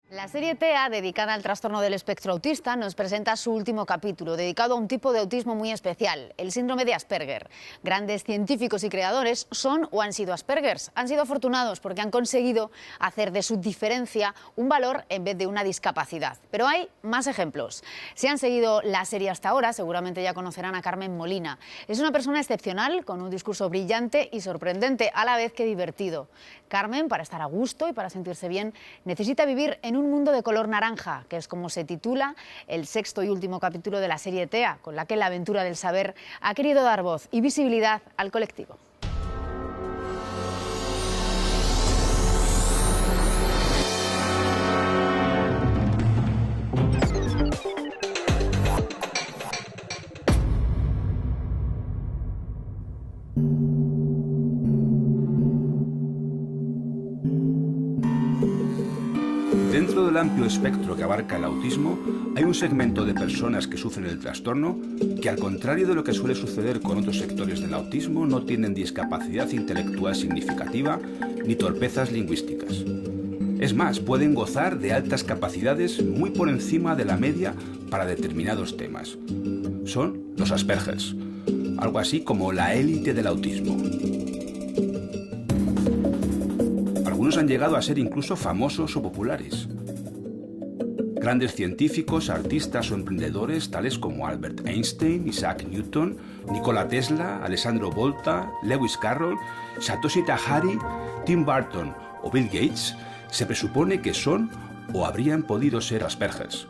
La serie TEA, dedicada al trastorno del espectro autista, nos presenta su último capítulo, dedicado a un tipo de autismo muy especial, el síndrome de Asperger. Grandes científicos y creadores son o han sido Aspergers. Han sido afortunados porque han conseguido hacer de su diferencia un valor en vez de una discapacidad. Pero hay más ejemplos. Si han seguido la serie hasta ahora, seguramente ya conocerán a Carmen Molina. Es una persona excepcional, con un discurso brillante y sorprendente, a la vez que divertido. Carmen, para estar a gusto y para sentirse bien, necesita vivir en un mundo de color naranja, que es como se titula el sexto y último capítulo de la serie TEA, con la que la aventura del saber ha querido dar voz y visibilidad al colectivo. Dentro del amplio espectro que abarca el autismo, hay un segmento de personas que sufren el trastorno que, al contrario de lo que suele suceder con otros sectores del autismo, no tienen discapacidad intelectual significativa ni torpezas lingüísticas. Es más, pueden gozar de altas capacidades muy por encima de la media para determinados temas. Son los Aspergers, algo así como la élite del autismo. Algunos han llegado a ser incluso famosos o populares. Grandes científicos, artistas o emprendedores tales como Albert Einstein, Isaac Newton, Nikola Tesla, Alessandro Volta, Lewis Carroll, Satoshi Tajiri, Tim Burton o Bill Gates se presupone que son o habrían podido ser Aspergers.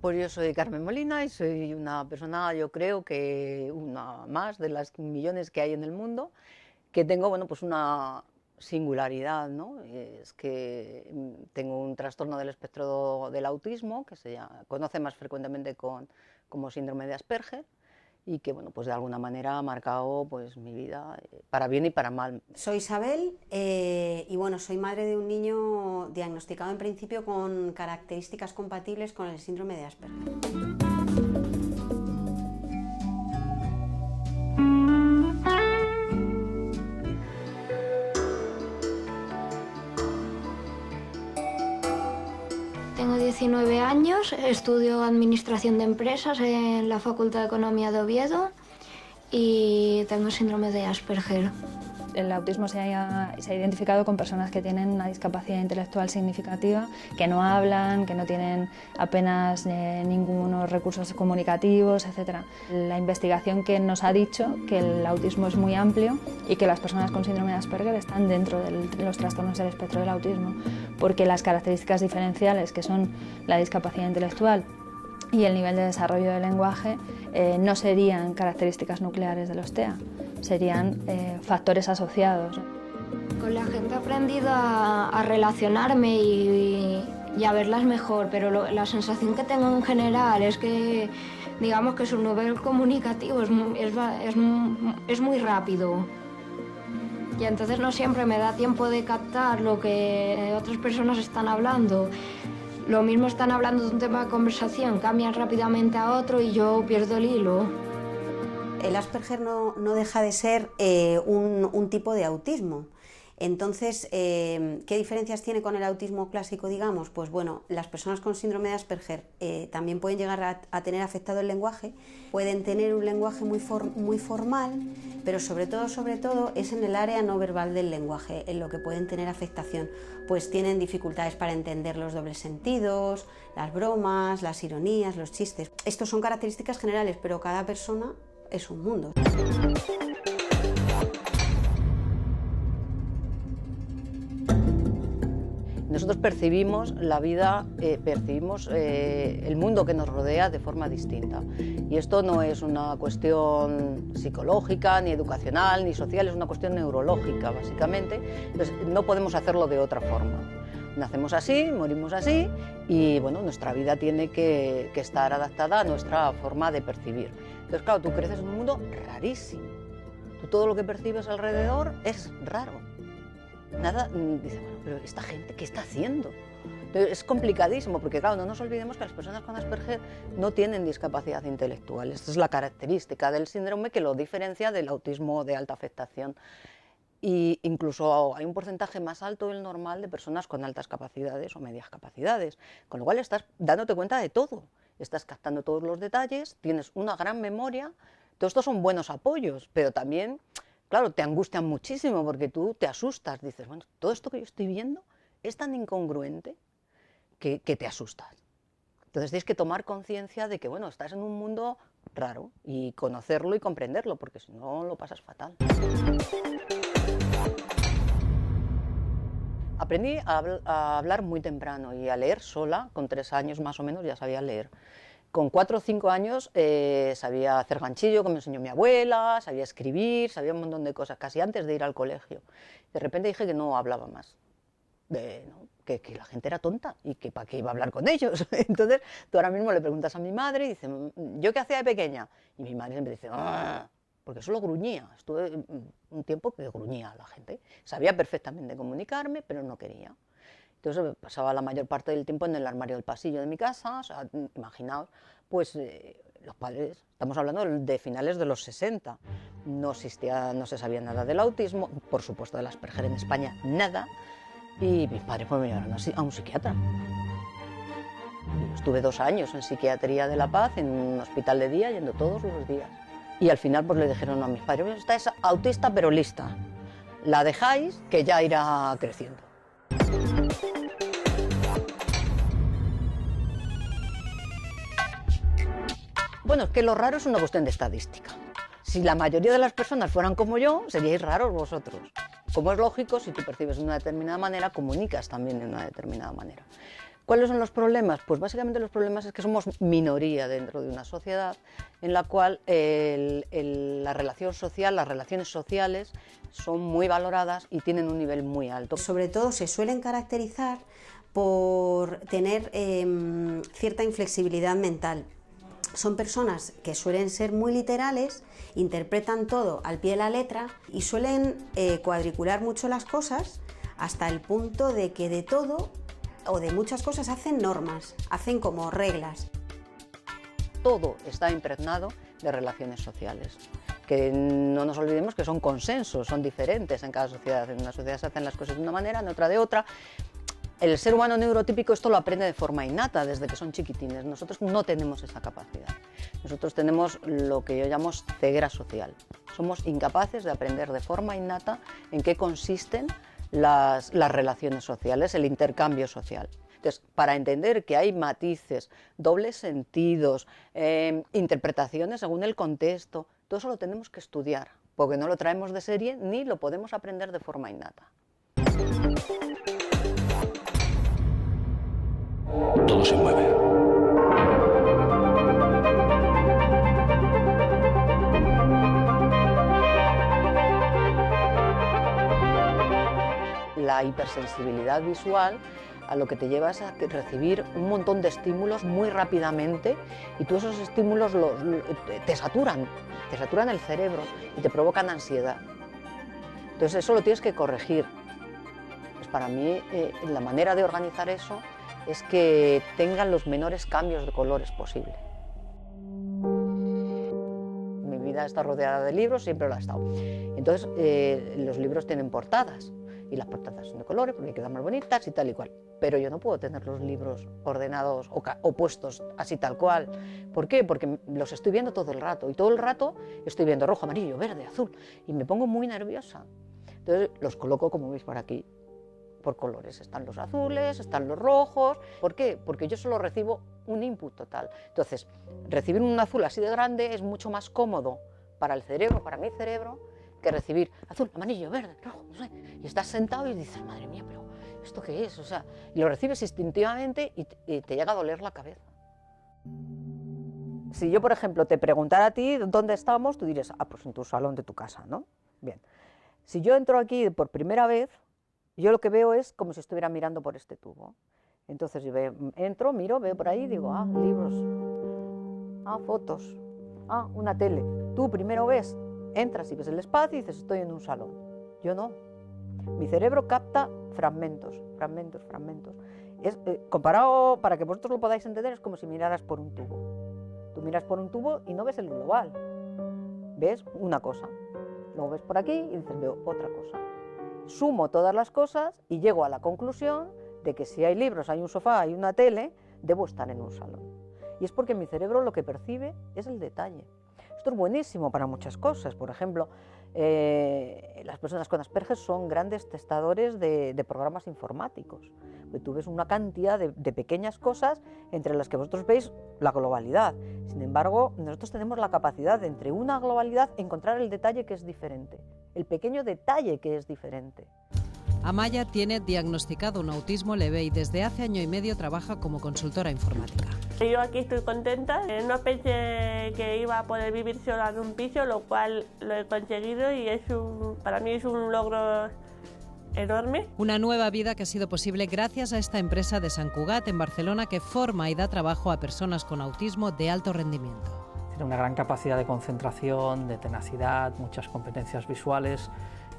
Pues yo soy Carmen Molina y soy una persona, yo creo que una más de las millones que hay en el mundo, que tengo, bueno, pues una singularidad, ¿no? Es que tengo un trastorno del espectro del autismo, que se conoce más frecuentemente como síndrome de Asperger, y que, bueno, pues de alguna manera ha marcado pues mi vida para bien y para mal. Soy Isabel y bueno, soy madre de un niño diagnosticado en principio con características compatibles con el síndrome de Asperger. Tengo 19 años, estudio Administración de Empresas en la Facultad de Economía de Oviedo y tengo síndrome de Asperger. El autismo se ha identificado con personas que tienen una discapacidad intelectual significativa, que no hablan, que no tienen apenas ningunos recursos comunicativos, etc. La investigación que nos ha dicho que el autismo es muy amplio y que las personas con síndrome de Asperger están dentro de los trastornos del espectro del autismo, porque las características diferenciales, que son la discapacidad intelectual y el nivel de desarrollo del lenguaje, no serían características nucleares de los TEA, serían factores asociados. Con la gente he aprendido a relacionarme y a verlas mejor, pero la sensación que tengo en general es que, digamos, que su nivel comunicativo es muy rápido. Y entonces no siempre me da tiempo de captar lo que otras personas están hablando. Lo mismo, están hablando de un tema de conversación, cambian rápidamente a otro y yo pierdo el hilo. El Asperger no deja de ser un tipo de autismo. Entonces, ¿qué diferencias tiene con el autismo clásico, digamos? Pues bueno, las personas con síndrome de Asperger también pueden llegar a tener afectado el lenguaje, pueden tener un lenguaje muy formal, pero sobre todo es en el área no verbal del lenguaje en lo que pueden tener afectación. Pues tienen dificultades para entender los dobles sentidos, las bromas, las ironías, los chistes. Estos son características generales, pero cada persona es un mundo. Nosotros percibimos la vida, percibimos el mundo que nos rodea de forma distinta. Y esto no es una cuestión psicológica, ni educacional, ni social, es una cuestión neurológica, básicamente. Entonces, no podemos hacerlo de otra forma. Nacemos así, morimos así, y bueno, nuestra vida tiene que estar adaptada a nuestra forma de percibir. Entonces, claro, tú creces en un mundo rarísimo. Tú todo lo que percibes alrededor es raro. Nada, dice, bueno, pero esta gente, ¿qué está haciendo? Entonces, es complicadísimo, porque claro, no nos olvidemos que las personas con Asperger no tienen discapacidad intelectual. Esta es la característica del síndrome que lo diferencia del autismo de alta afectación. Y incluso hay un porcentaje más alto del normal de personas con altas capacidades o medias capacidades, con lo cual estás dándote cuenta de todo, estás captando todos los detalles, tienes una gran memoria. Todos estos son buenos apoyos, pero también, claro, te angustian muchísimo porque tú te asustas, dices, bueno, todo esto que yo estoy viendo es tan incongruente que te asustas. Entonces tienes que tomar conciencia de que, bueno, estás en un mundo raro y conocerlo y comprenderlo, porque si no lo pasas fatal. Aprendí a hablar muy temprano y a leer sola, con 3 años más o menos ya sabía leer. Con 4 o 5 años sabía hacer ganchillo, que me enseñó mi abuela, sabía escribir, sabía un montón de cosas, casi antes de ir al colegio. De repente dije que no hablaba más, que la gente era tonta y que para qué iba a hablar con ellos. Entonces tú ahora mismo le preguntas a mi madre y dice, ¿yo qué hacía de pequeña? Y mi madre siempre dice, ¡ah! Porque solo gruñía. Estuve un tiempo que gruñía a la gente. Sabía perfectamente comunicarme, pero no quería. Entonces pasaba la mayor parte del tiempo en el armario del pasillo de mi casa. O sea, imaginaos, pues los padres, estamos hablando de finales de los 60, no existía, no se sabía nada del autismo, por supuesto del Asperger en España, nada, y mis padres pues, me llevaron a un psiquiatra. Yo estuve 2 años en Psiquiatría de La Paz, en un hospital de día, yendo todos los días. Y al final pues le dijeron a mis padres, pues, esta es autista pero lista, la dejáis que ya irá creciendo. Bueno, es que lo raro es una cuestión de estadística. Si la mayoría de las personas fueran como yo, seríais raros vosotros. Como es lógico, si tú percibes de una determinada manera, comunicas también de una determinada manera. ¿Cuáles son los problemas? Pues básicamente los problemas es que somos minoría dentro de una sociedad en la cual la relación social, las relaciones sociales son muy valoradas y tienen un nivel muy alto. Sobre todo se suelen caracterizar por tener cierta inflexibilidad mental. Son personas que suelen ser muy literales, interpretan todo al pie de la letra y suelen cuadricular mucho las cosas hasta el punto de que de todo o de muchas cosas hacen normas, hacen como reglas. Todo está impregnado de relaciones sociales, que no nos olvidemos que son consensos, son diferentes en cada sociedad. En una sociedad se hacen las cosas de una manera, en otra de otra. El ser humano neurotípico esto lo aprende de forma innata desde que son chiquitines. Nosotros no tenemos esa capacidad. Nosotros tenemos lo que yo llamo ceguera social. Somos incapaces de aprender de forma innata en qué consisten las relaciones sociales, el intercambio social. Entonces, para entender que hay matices, dobles sentidos, interpretaciones según el contexto, todo eso lo tenemos que estudiar, porque no lo traemos de serie ni lo podemos aprender de forma innata. Todo se mueve. La hipersensibilidad visual a lo que te lleva es a recibir un montón de estímulos muy rápidamente y tú esos estímulos te saturan el cerebro y te provocan ansiedad. Entonces eso lo tienes que corregir. Pues para mí la manera de organizar eso es que tengan los menores cambios de colores posible. Mi vida está rodeada de libros, siempre lo ha estado. Entonces los libros tienen portadas. Y las portadas son de colores porque quedan más bonitas y tal y cual. Pero yo no puedo tener los libros ordenados o puestos así tal cual. ¿Por qué? Porque los estoy viendo todo el rato. Y todo el rato estoy viendo rojo, amarillo, verde, azul. Y me pongo muy nerviosa. Entonces los coloco, como veis por aquí, por colores. Están los azules, están los rojos. ¿Por qué? Porque yo solo recibo un input total. Entonces, recibir un azul así de grande es mucho más cómodo para el cerebro, para mi cerebro, que recibir azul, amarillo, verde, rojo, no sé. Y estás sentado y dices, madre mía, pero ¿esto qué es? O sea, y lo recibes instintivamente y te llega a doler la cabeza. Si yo, por ejemplo, te preguntara a ti dónde estamos, tú dirías, pues en tu salón de tu casa, ¿no? Bien. Si yo entro aquí por primera vez, yo lo que veo es como si estuviera mirando por este tubo. Entonces yo entro, miro, veo por ahí, digo, libros, fotos, una tele. Tú primero ves. Entras y ves el espacio y dices, estoy en un salón. Yo no. Mi cerebro capta fragmentos. Comparado, para que vosotros lo podáis entender, es como si miraras por un tubo. Tú miras por un tubo y no ves el global, ves una cosa. Luego ves por aquí y dices, veo otra cosa. Sumo todas las cosas y llego a la conclusión de que si hay libros, hay un sofá, hay una tele, debo estar en un salón. Y es porque mi cerebro lo que percibe es el detalle. Esto es buenísimo para muchas cosas. Por ejemplo, las personas con Asperger son grandes testadores de programas informáticos. Tú ves una cantidad de pequeñas cosas entre las que vosotros veis la globalidad. Sin embargo, nosotros tenemos la capacidad de, entre una globalidad, encontrar el detalle que es diferente, el pequeño detalle que es diferente. Amaya tiene diagnosticado un autismo leve y desde hace año y medio trabaja como consultora informática. Yo aquí estoy contenta, no pensé que iba a poder vivir sola en un piso, lo cual lo he conseguido y para mí es un logro enorme. Una nueva vida que ha sido posible gracias a esta empresa de Sant Cugat en Barcelona que forma y da trabajo a personas con autismo de alto rendimiento. Tiene una gran capacidad de concentración, de tenacidad, muchas competencias visuales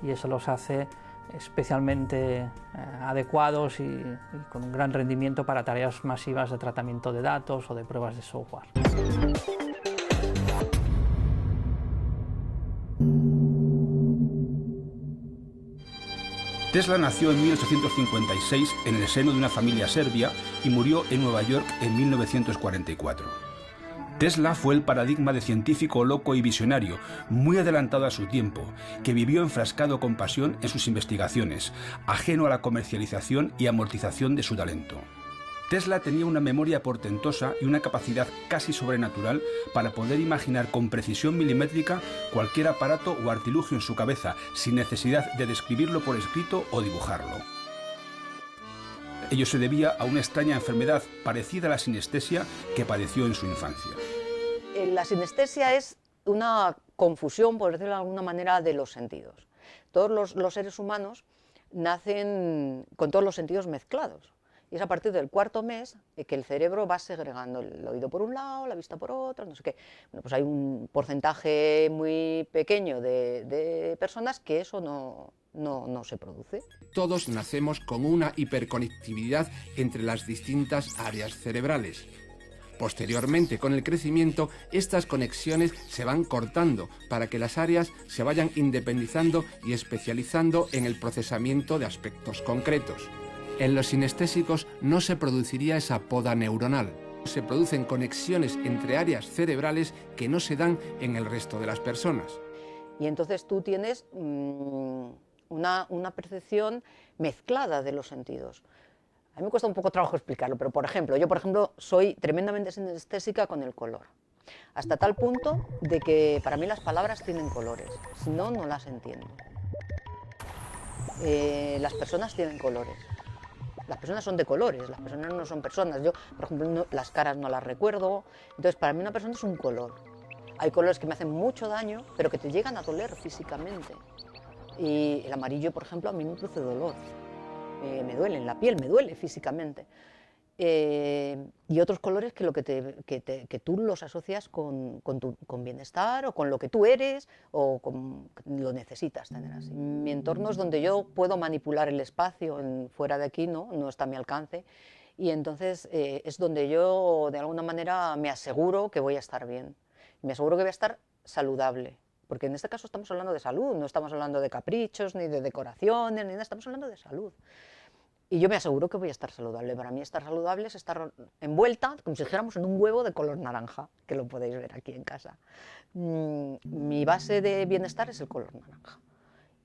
y eso los hace especialmente adecuados y con un gran rendimiento para tareas masivas de tratamiento de datos o de pruebas de software. Tesla nació en 1856 en el seno de una familia serbia y murió en Nueva York en 1944. Tesla fue el paradigma de científico loco y visionario, muy adelantado a su tiempo, que vivió enfrascado con pasión en sus investigaciones, ajeno a la comercialización y amortización de su talento. Tesla tenía una memoria portentosa y una capacidad casi sobrenatural para poder imaginar con precisión milimétrica cualquier aparato o artilugio en su cabeza, sin necesidad de describirlo por escrito o dibujarlo. Ello se debía a una extraña enfermedad parecida a la sinestesia que padeció en su infancia. La sinestesia es una confusión, por decirlo de alguna manera, de los sentidos. Todos los seres humanos nacen con todos los sentidos mezclados. Y es a partir del cuarto mes que el cerebro va segregando el oído por un lado, la vista por otro, no sé qué. Bueno, pues hay un porcentaje muy pequeño de personas que eso no se produce. Todos nacemos con una hiperconectividad entre las distintas áreas cerebrales. Posteriormente, con el crecimiento, estas conexiones se van cortando para que las áreas se vayan independizando y especializando en el procesamiento de aspectos concretos. En los sinestésicos no se produciría esa poda neuronal. Se producen conexiones entre áreas cerebrales que no se dan en el resto de las personas. Y entonces tú tienes una percepción mezclada de los sentidos. A mí me cuesta un poco trabajo explicarlo, pero por ejemplo, yo soy tremendamente sinestésica con el color. Hasta tal punto de que para mí las palabras tienen colores, si no, no las entiendo. Las personas tienen colores. Las personas son de colores, las personas no son personas. Yo, por ejemplo, las caras no las recuerdo. Entonces, para mí una persona es un color. Hay colores que me hacen mucho daño, pero que te llegan a doler físicamente. Y el amarillo, por ejemplo, a mí me produce dolor. Me duele en la piel, me duele físicamente. Y otros colores que tú los asocias con bienestar o con lo que tú eres o con lo necesitas tener así. Mi entorno es donde yo puedo manipular el espacio, fuera de aquí no está a mi alcance, y entonces es donde yo de alguna manera me aseguro que voy a estar bien, me aseguro que voy a estar saludable, porque en este caso estamos hablando de salud, no estamos hablando de caprichos, ni de decoraciones, ni nada, estamos hablando de salud. Y yo me aseguro que voy a estar saludable. Para mí estar saludable es estar envuelta, como si dijéramos, en un huevo de color naranja, que lo podéis ver aquí en casa. Mi base de bienestar es el color naranja.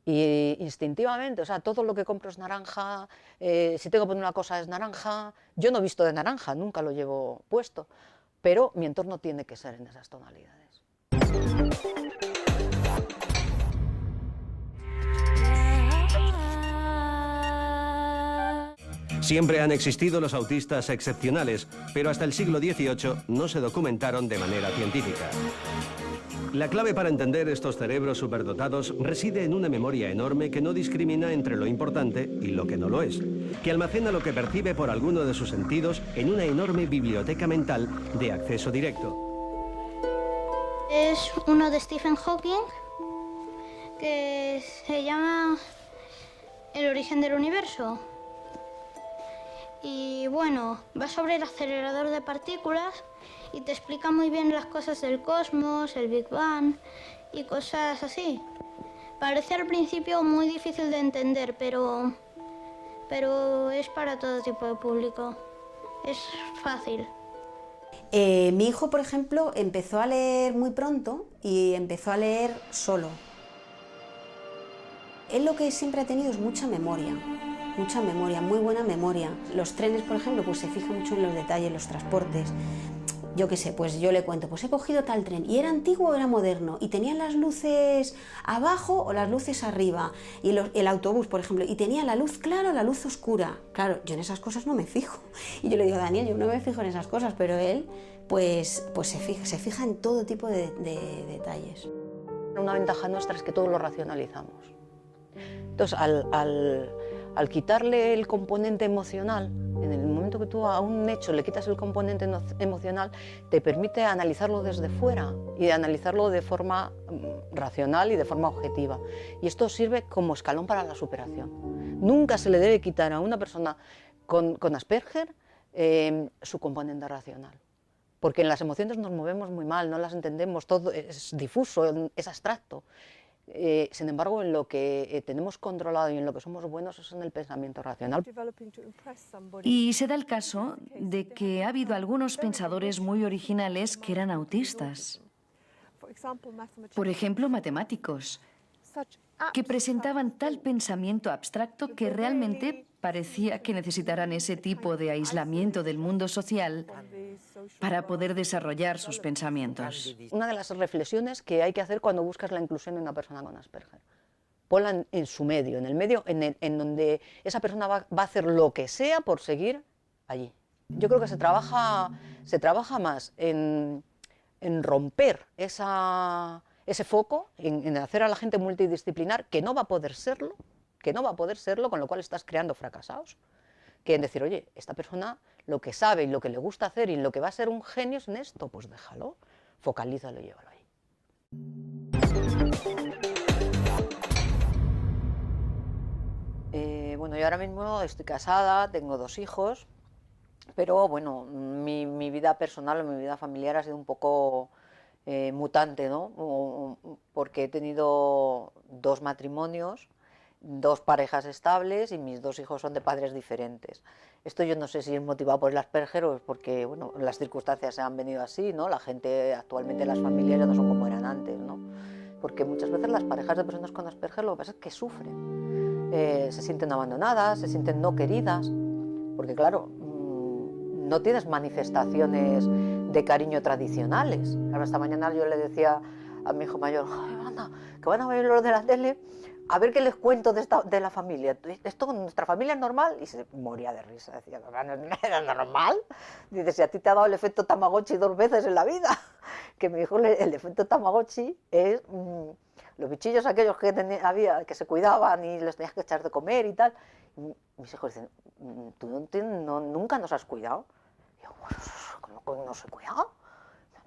Y instintivamente, o sea, todo lo que compro es naranja, si tengo que poner una cosa es naranja. Yo no he visto de naranja, nunca lo llevo puesto, pero mi entorno tiene que ser en esas tonalidades. Siempre han existido los autistas excepcionales, pero hasta el siglo XVIII no se documentaron de manera científica. La clave para entender estos cerebros superdotados reside en una memoria enorme que no discrimina entre lo importante y lo que no lo es, que almacena lo que percibe por alguno de sus sentidos en una enorme biblioteca mental de acceso directo. Es uno de Stephen Hawking que se llama El origen del universo. y bueno, va sobre el acelerador de partículas y te explica muy bien las cosas del cosmos, el Big Bang y cosas así. Parece al principio muy difícil de entender, pero es para todo tipo de público. Es fácil. Mi hijo, por ejemplo, empezó a leer muy pronto y empezó a leer solo. Él lo que siempre ha tenido es mucha memoria, muy buena memoria. Los trenes, por ejemplo, pues se fija mucho en los detalles, los transportes. Yo qué sé, pues yo le cuento, pues he cogido tal tren, y era antiguo o era moderno, y tenía las luces abajo o las luces arriba, y el autobús, por ejemplo, y tenía la luz clara o la luz oscura. Claro, yo en esas cosas no me fijo. Y yo le digo, Daniel, yo no me fijo en esas cosas, pero él, pues se fija en todo tipo de detalles. Una ventaja nuestra es que todo lo racionalizamos. Entonces, al quitarle el componente emocional, en el momento que tú a un hecho le quitas el componente emocional, te permite analizarlo desde fuera y analizarlo de forma racional y de forma objetiva. Y esto sirve como escalón para la superación. Nunca se le debe quitar a una persona con Asperger su componente racional. Porque en las emociones nos movemos muy mal, no las entendemos, todo es difuso, es abstracto. Sin embargo, en lo que tenemos controlado y en lo que somos buenos es en el pensamiento racional. Y se da el caso de que ha habido algunos pensadores muy originales que eran autistas. Por ejemplo, matemáticos, que presentaban tal pensamiento abstracto que realmente parecía que necesitaran ese tipo de aislamiento del mundo social para poder desarrollar sus pensamientos. Una de las reflexiones que hay que hacer cuando buscas la inclusión en una persona con Asperger. Ponla en su medio, en el medio en donde esa persona va a hacer lo que sea por seguir allí. Yo creo que se trabaja más en romper ese foco, en hacer a la gente multidisciplinar, que no va a poder serlo, con lo cual estás creando fracasados, que en decir, oye, esta persona lo que sabe y lo que le gusta hacer y lo que va a ser un genio es en esto, pues déjalo, focalízalo y llévalo ahí. Bueno, yo ahora mismo estoy casada, tengo 2 hijos, pero bueno, mi vida personal, mi vida familiar ha sido un poco mutante, ¿no? Porque he tenido 2 matrimonios, 2 parejas estables y mis 2 hijos son de padres diferentes. Esto yo no sé si es motivado por el Asperger o es porque, bueno, las circunstancias se han venido así, ¿no? La gente, actualmente las familias ya no son como eran antes, ¿no? Porque muchas veces las parejas de personas con Asperger lo que pasa es que sufren. Se sienten abandonadas, se sienten no queridas, porque claro, no tienes manifestaciones de cariño tradicionales. Claro, esta mañana yo le decía a mi hijo mayor, anda, que van a ver los de la tele, a ver qué les cuento de la familia. ¿Esto nuestra familia es normal? Y se moría de risa, decía, ¿no era normal? Dice, si a ti te ha dado el efecto Tamagotchi 2 veces en la vida, que me dijo el efecto Tamagotchi es los bichillos aquellos que se cuidaban y les tenías que echar de comer y tal. Y mis hijos dicen, ¿tú nunca nos has cuidado? Y yo, ¿cómo no se cuidado?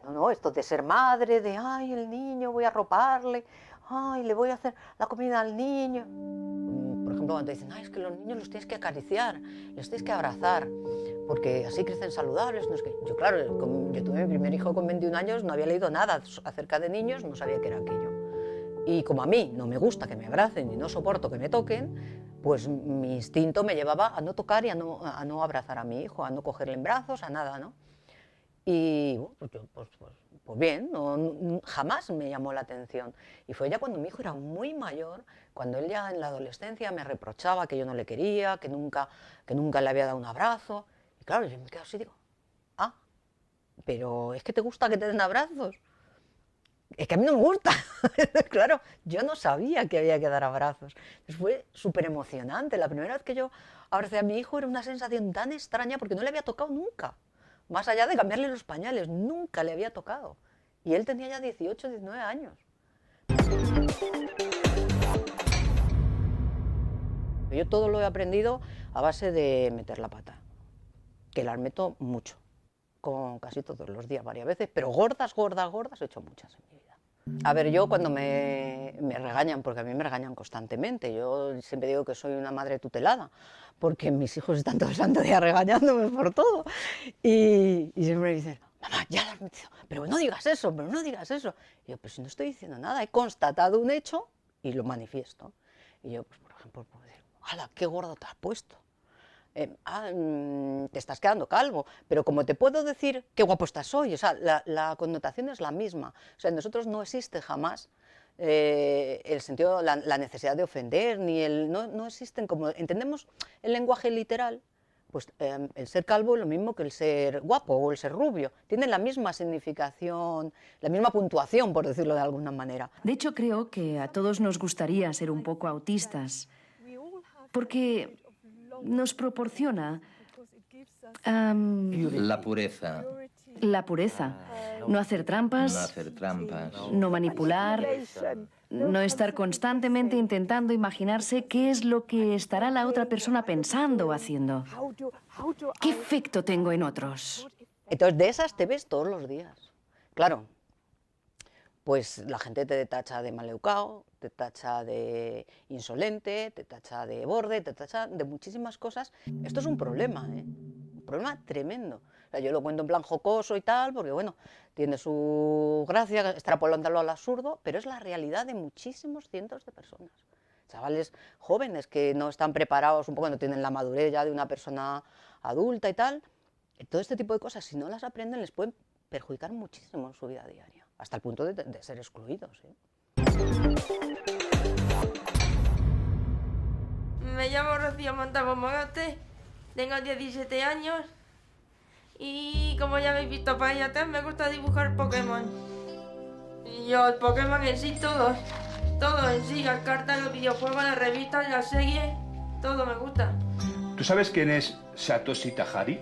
No, esto de ser madre, de, ay, el niño, voy a arroparle, ay, le voy a hacer la comida al niño. Por ejemplo, cuando dicen, ay, es que los niños los tienes que acariciar, los tienes que abrazar, porque así crecen saludables. No es que... Yo, claro, yo tuve mi primer hijo con 21 años, no había leído nada acerca de niños, no sabía qué era aquello. Y como a mí no me gusta que me abracen y no soporto que me toquen, pues mi instinto me llevaba a no tocar y a no abrazar a mi hijo, a no cogerle en brazos, a nada, ¿no? Y bueno, pues bien, jamás me llamó la atención. Y fue ya cuando mi hijo era muy mayor, cuando él ya en la adolescencia me reprochaba que yo no le quería, que nunca le había dado un abrazo. Y claro, yo me quedo así y digo, pero es que te gusta que te den abrazos. Es que a mí no me gusta. Claro, yo no sabía que había que dar abrazos. Entonces fue súper emocionante. La primera vez que yo abracé a mi hijo era una sensación tan extraña porque no le había tocado nunca. Más allá de cambiarle los pañales, nunca le había tocado. Y él tenía ya 18, 19 años. Yo todo lo he aprendido a base de meter la pata, que las meto mucho, con casi todos los días, varias veces, pero gordas he hecho muchas en mi vida. A ver, yo cuando me regañan, porque a mí me regañan constantemente, yo siempre digo que soy una madre tutelada, porque mis hijos están todo el santo día regañándome por todo. Y siempre me dicen, mamá, ya lo has metido, pero no digas eso, pero no digas eso. Y yo, pero si no estoy diciendo nada, he constatado un hecho y lo manifiesto. Y yo, pues por ejemplo, puedo decir, ¡hala, qué gordo te has puesto! Te estás quedando calvo, pero como te puedo decir qué guapo estás hoy, o sea, la connotación es la misma. O sea, en nosotros no existe jamás el sentido, la necesidad de ofender, ni no existen como entendemos el lenguaje literal. Pues el ser calvo es lo mismo que el ser guapo o el ser rubio. Tienen la misma significación, la misma puntuación, por decirlo de alguna manera. De hecho, creo que a todos nos gustaría ser un poco autistas, porque nos proporciona la pureza. La pureza. No hacer trampas. No hacer trampas. No manipular. No estar constantemente intentando imaginarse qué es lo que estará la otra persona pensando o haciendo. ¿Qué efecto tengo en otros? Entonces, de esas te ves todos los días. Claro, pues la gente te tacha de maleducado, te tacha de insolente, te tacha de borde, te tacha de muchísimas cosas. Esto es un problema, ¿eh? Un problema tremendo. O sea, yo lo cuento en plan jocoso y tal, porque bueno, tiene su gracia, extrapolándolo al absurdo, pero es la realidad de muchísimos cientos de personas. Chavales jóvenes que no están preparados, un poco no tienen la madurez ya de una persona adulta y tal. Todo este tipo de cosas, si no las aprenden, les pueden perjudicar muchísimo en su vida diaria, hasta el punto de ser excluidos, ¿eh? Me llamo Rocío Montalvo Mogote, tengo 17 años y como ya habéis visto para allá atrás, me gusta dibujar Pokémon. Y yo, el Pokémon en sí, todo en sí, las cartas, los videojuegos, las revistas, las series, todo me gusta. ¿Tú sabes quién es Satoshi Tajiri?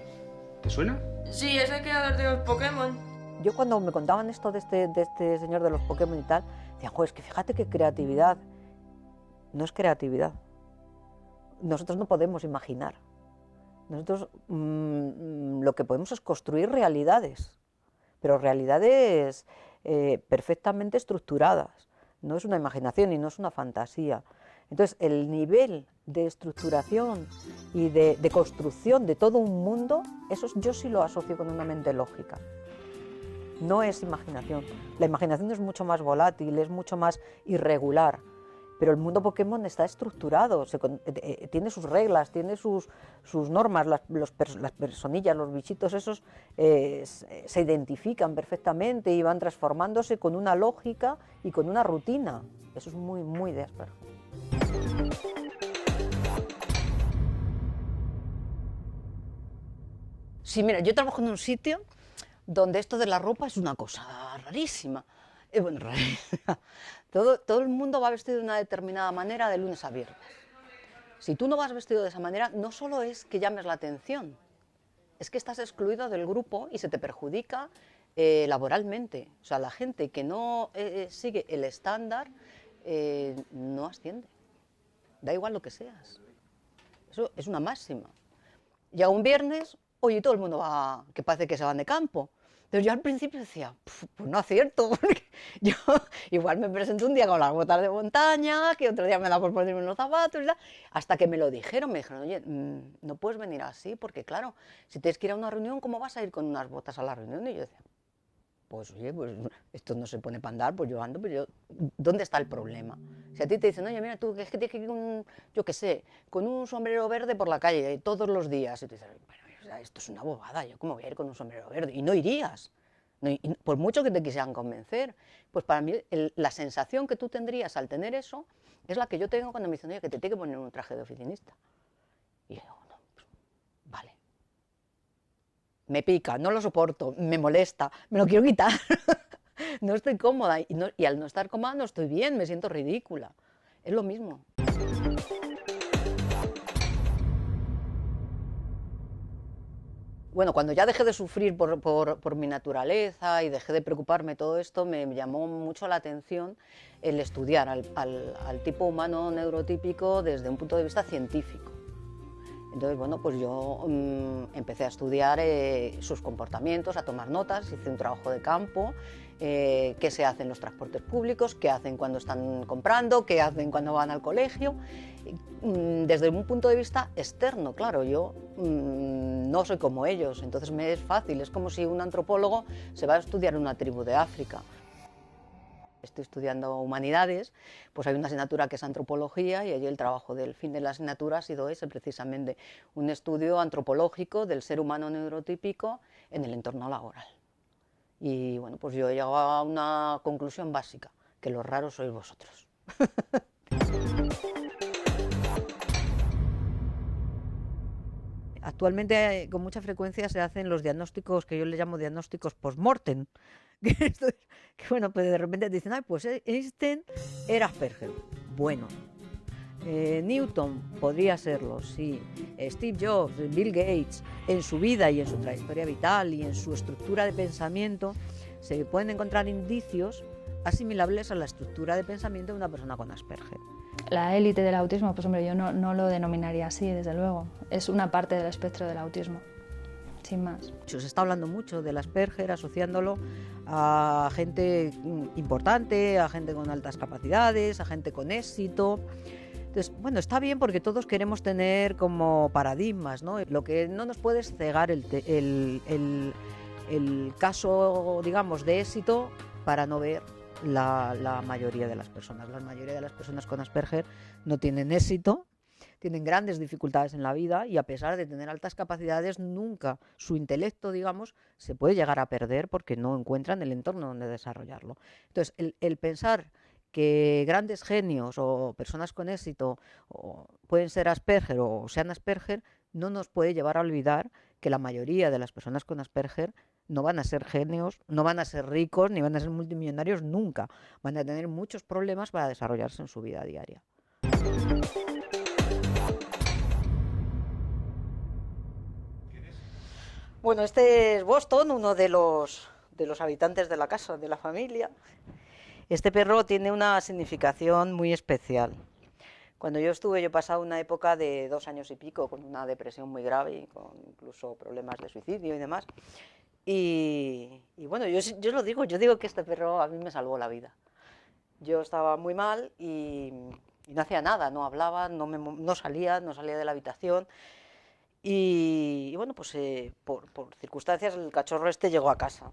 ¿Te suena? Sí, es el creador de los Pokémon. Yo cuando me contaban esto de este señor de los Pokémon y tal, decían, joder, es que fíjate qué creatividad. No es creatividad. Nosotros no podemos imaginar. Nosotros lo que podemos es construir realidades, pero realidades perfectamente estructuradas. No es una imaginación y no es una fantasía. Entonces, el nivel de estructuración y de construcción de todo un mundo, eso yo sí lo asocio con una mente lógica. No es imaginación. La imaginación es mucho más volátil, es mucho más irregular. Pero el mundo Pokémon está estructurado, tiene sus reglas, tiene sus normas, las personillas, los bichitos esos se identifican perfectamente y van transformándose con una lógica y con una rutina. Eso es muy, muy de Asperger. Sí, mira, yo trabajo en un sitio donde esto de la ropa es una cosa rarísima. Bueno, rarísima. Todo el mundo va vestido de una determinada manera de lunes a viernes. Si tú no vas vestido de esa manera, no solo es que llames la atención, es que estás excluido del grupo y se te perjudica laboralmente. O sea, la gente que no sigue el estándar no asciende. Da igual lo que seas. Eso es una máxima. Llega un viernes, oye, todo el mundo va, que parece que se van de campo. Pero yo al principio decía, pues no acierto, porque yo igual me presento un día con las botas de montaña, que otro día me da por ponerme unos zapatos y tal, hasta que me dijeron, oye, no puedes venir así, porque claro, si tienes que ir a una reunión, ¿cómo vas a ir con unas botas a la reunión? Y yo decía, pues oye, pues esto no se pone para andar, pues yo ando, pero ¿dónde está el problema? Si a ti te dicen, oye, mira, tú es que tienes que ir con, yo qué sé, con un sombrero verde por la calle todos los días, y tú dices, bueno, esto es una bobada, yo cómo voy a ir con un sombrero verde, y no irías, por mucho que te quisieran convencer. Pues para mí la sensación que tú tendrías al tener eso es la que yo tengo cuando me dicen, oye, que te tiene que poner un traje de oficinista. Y yo, no, pues, vale. Me pica, no lo soporto, me molesta, me lo quiero quitar. No estoy cómoda y al no estar cómoda no estoy bien, me siento ridícula. Es lo mismo. Bueno, cuando ya dejé de sufrir por mi naturaleza y dejé de preocuparme todo esto, me llamó mucho la atención el estudiar al tipo humano neurotípico desde un punto de vista científico. Entonces, bueno, pues yo empecé a estudiar sus comportamientos, a tomar notas, hice un trabajo de campo qué se hace en los transportes públicos, qué hacen cuando están comprando, qué hacen cuando van al colegio, desde un punto de vista externo. Claro, yo no soy como ellos, entonces me es fácil, es como si un antropólogo se va a estudiar una tribu de África. Estoy estudiando humanidades, pues hay una asignatura que es antropología y allí el trabajo del fin de la asignatura ha sido ese, precisamente, un estudio antropológico del ser humano neurotípico en el entorno laboral. Y bueno, pues yo he llegado a una conclusión básica, que los raros sois vosotros. Actualmente con mucha frecuencia se hacen los diagnósticos que yo le llamo diagnósticos post-mortem. Que bueno, pues de repente te dicen, ay, pues Einstein era Asperger. Bueno, Newton podría serlo, sí. Steve Jobs, Bill Gates, en su vida y en su trayectoria vital y en su estructura de pensamiento se pueden encontrar indicios asimilables a la estructura de pensamiento de una persona con Asperger. La élite del autismo, pues hombre, yo no lo denominaría así, desde luego. Es una parte del espectro del autismo, sin más. Se está hablando mucho del Asperger, asociándolo a gente importante, a gente con altas capacidades, a gente con éxito. Entonces, bueno, está bien porque todos queremos tener como paradigmas, ¿no? Lo que no nos puede es cegar el caso, digamos, de éxito para no ver la mayoría de las personas. La mayoría de las personas con Asperger no tienen éxito, tienen grandes dificultades en la vida y a pesar de tener altas capacidades, nunca su intelecto, digamos, se puede llegar a perder porque no encuentran el entorno donde desarrollarlo. Entonces, el pensar que grandes genios o personas con éxito pueden ser Asperger o sean Asperger no nos puede llevar a olvidar que la mayoría de las personas con Asperger no van a ser genios, no van a ser ricos, ni van a ser multimillonarios nunca. Van a tener muchos problemas para desarrollarse en su vida diaria. Bueno, este es Boston, uno de los habitantes de la casa, de la familia. Este perro tiene una significación muy especial. Cuando yo he pasado una época de 2 años y pico con una depresión muy grave y con incluso problemas de suicidio y demás. Y bueno, yo lo digo, yo digo que este perro a mí me salvó la vida. Yo estaba muy mal y no hacía nada, no hablaba, no salía de la habitación. Y bueno, pues por circunstancias el cachorro este llegó a casa.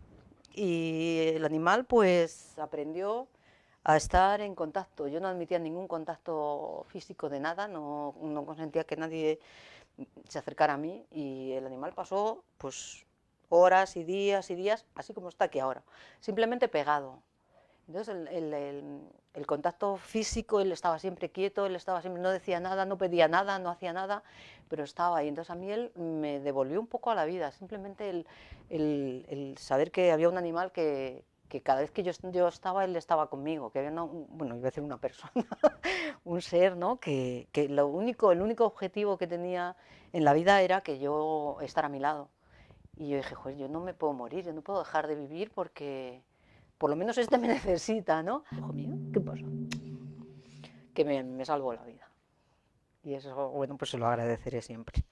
Y el animal pues aprendió a estar en contacto. Yo no admitía ningún contacto físico de nada, no consentía que nadie se acercara a mí. Y el animal pasó pues horas y días, así como está aquí ahora, simplemente pegado. Entonces el contacto físico, él estaba siempre quieto, no decía nada, no pedía nada, no hacía nada, pero estaba ahí. Entonces a mí él me devolvió un poco a la vida, simplemente el saber que había un animal que cada vez que yo estaba, él estaba conmigo, que había bueno, iba a decir una persona, un ser, ¿no? Que el único objetivo que tenía en la vida era que yo estar a mi lado. Y yo dije, joder, yo no me puedo morir, yo no puedo dejar de vivir porque por lo menos este me necesita, ¿no? Hijo mío, ¿qué pasa? Que me salvó la vida. Y eso, bueno, pues se lo agradeceré siempre.